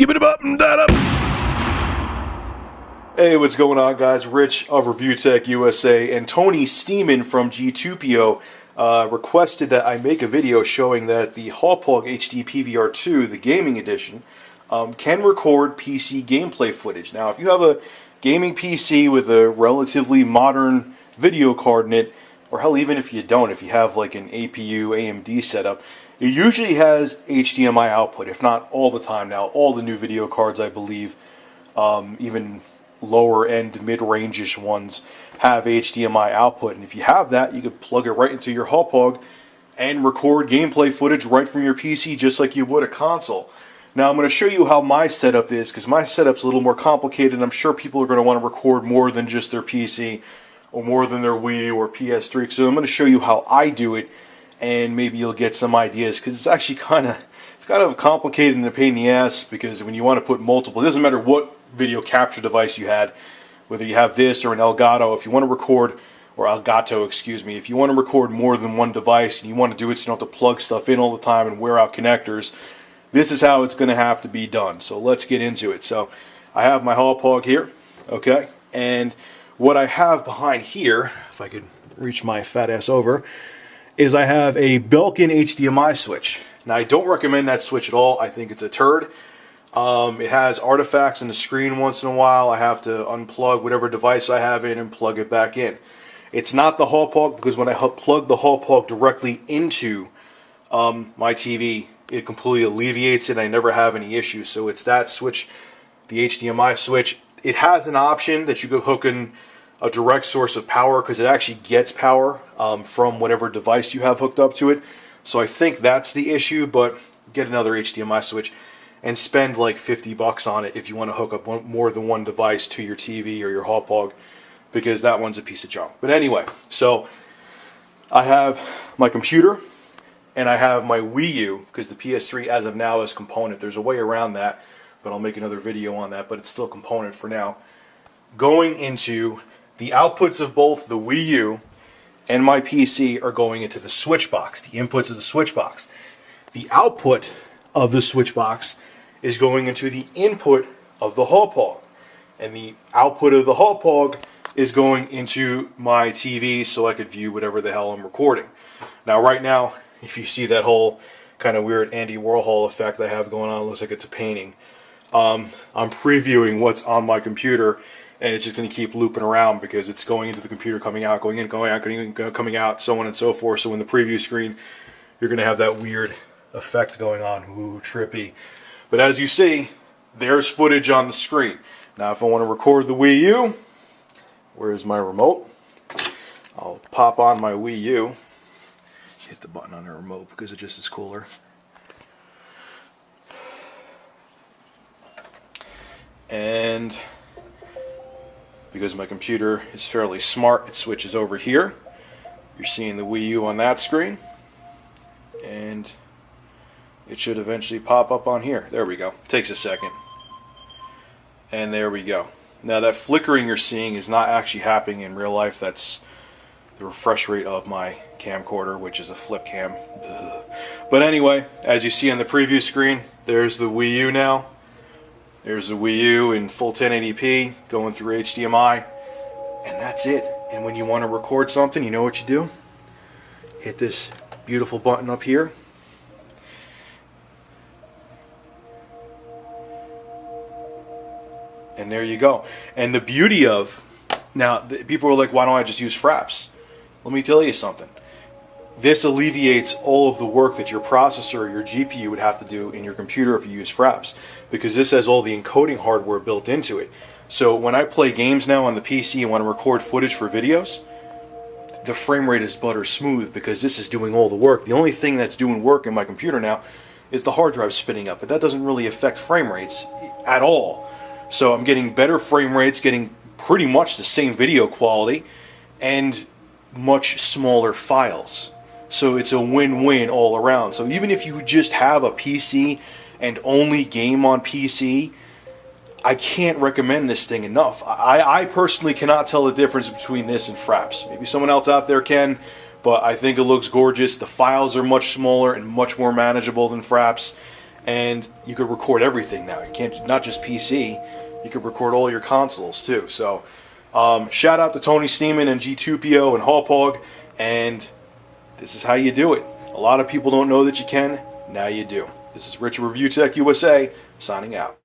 Skip it up and that up. Hey, what's going on, guys? Rich of Review Tech USA and Tony Steeman from G2PO requested that I make a video showing that the Hauppauge HD PVR 2, the gaming edition, can record PC gameplay footage. Now, if you have a gaming PC with a relatively modern video card in it, or hell, even if you don't, if you have like an APU AMD setup, it usually has HDMI output, if not all the time now. All the new video cards, I believe, even lower end, mid-range-ish ones, have HDMI output. And if you have that, you can plug it right into your Hauppauge and record gameplay footage right from your PC just like you would a console. Now I'm going to show you how my setup is, because my setup's a little more complicated, and I'm sure people are going to want to record more than just their PC or more than their Wii or PS3. So I'm going to show you how I do it, and maybe you'll get some ideas, because it's actually kind of complicated and a pain in the ass, because when you want to put multiple, it doesn't matter what video capture device you had, whether you have this or an Elgato, if you want to record, or Elgato, excuse me, if you want to record more than one device and you want to do it so you don't have to plug stuff in all the time and wear out connectors, this is how it's going to have to be done. So let's get into it. So I have my Hauppauge here, okay, and what I have behind here, if I could reach my fat ass over, is I have a Belkin HDMI switch. Now I don't recommend that switch at all. I think it's a turd. It has artifacts in the screen once in a while. I have to unplug whatever device I have in and plug it back in. It's not the Hauppauge, because when I plug the Hauppauge directly into my TV, it completely alleviates it. I never have any issues. So it's that switch, the HDMI switch. It has an option that you could hook in a direct source of power, because it actually gets power from whatever device you have hooked up to it. So I think that's the issue, but get another HDMI switch and spend like $50 on it if you want to hook up more than one device to your TV or your Hauppauge, because that one's a piece of junk. But anyway, so I have my computer and I have my Wii U, because the PS3 as of now is component. There's a way around that, but I'll make another video on that, but it's still component for now. Going into the outputs of both the Wii U and my PC are going into the switch box, the inputs of the switch box. The output of the switch box is going into the input of the Hauppauge, and the output of the Hauppauge is going into my TV so I could view whatever the hell I'm recording. Now right now, if you see that whole kind of weird Andy Warhol effect I have going on, it looks like it's a painting. I'm previewing what's on my computer, and it's just going to keep looping around because it's going into the computer, coming out, going in, going out, coming out, so on and so forth. So in the preview screen, you're going to have that weird effect going on. Ooh, trippy. But as you see, there's footage on the screen. Now if I want to record the Wii U, where's my remote? I'll pop on my Wii U, hit the button on the remote because it just is cooler. And because my computer is fairly smart, it switches over here. You're seeing the Wii U on that screen, and it should eventually pop up on here. There we go. Takes a second. And there we go. Now that flickering you're seeing is not actually happening in real life. That's the refresh rate of my camcorder, which is a flip cam. Ugh. But anyway, as you see on the preview screen, there's the Wii U now. There's the Wii U in full 1080p going through HDMI. And that's it. And when you want to record something, you know what you do? Hit this beautiful button up here. And there you go. And the beauty of, now people are like, why don't I just use Fraps? Let me tell you something. This alleviates all of the work that your processor or your GPU would have to do in your computer if you use Fraps, because this has all the encoding hardware built into it. So when I play games now on the PC and want to record footage for videos, the frame rate is butter smooth because this is doing all the work. The only thing that's doing work in my computer now is the hard drive spinning up, but that doesn't really affect frame rates at all. So I'm getting better frame rates, getting pretty much the same video quality, and much smaller files. So it's a win-win all around. So even if you just have a PC and only game on PC, I can't recommend this thing enough. I personally cannot tell the difference between this and Fraps. Maybe someone else out there can, but I think it looks gorgeous. The files are much smaller and much more manageable than Fraps. and you could record everything now. You can't, not just PC, you could record all your consoles too. So shout out to Tony Steeman and G2PO and Hauppauge, and this is how you do it. A lot of people don't know that you can. Now you do. This is Rich of Review Tech USA, signing out.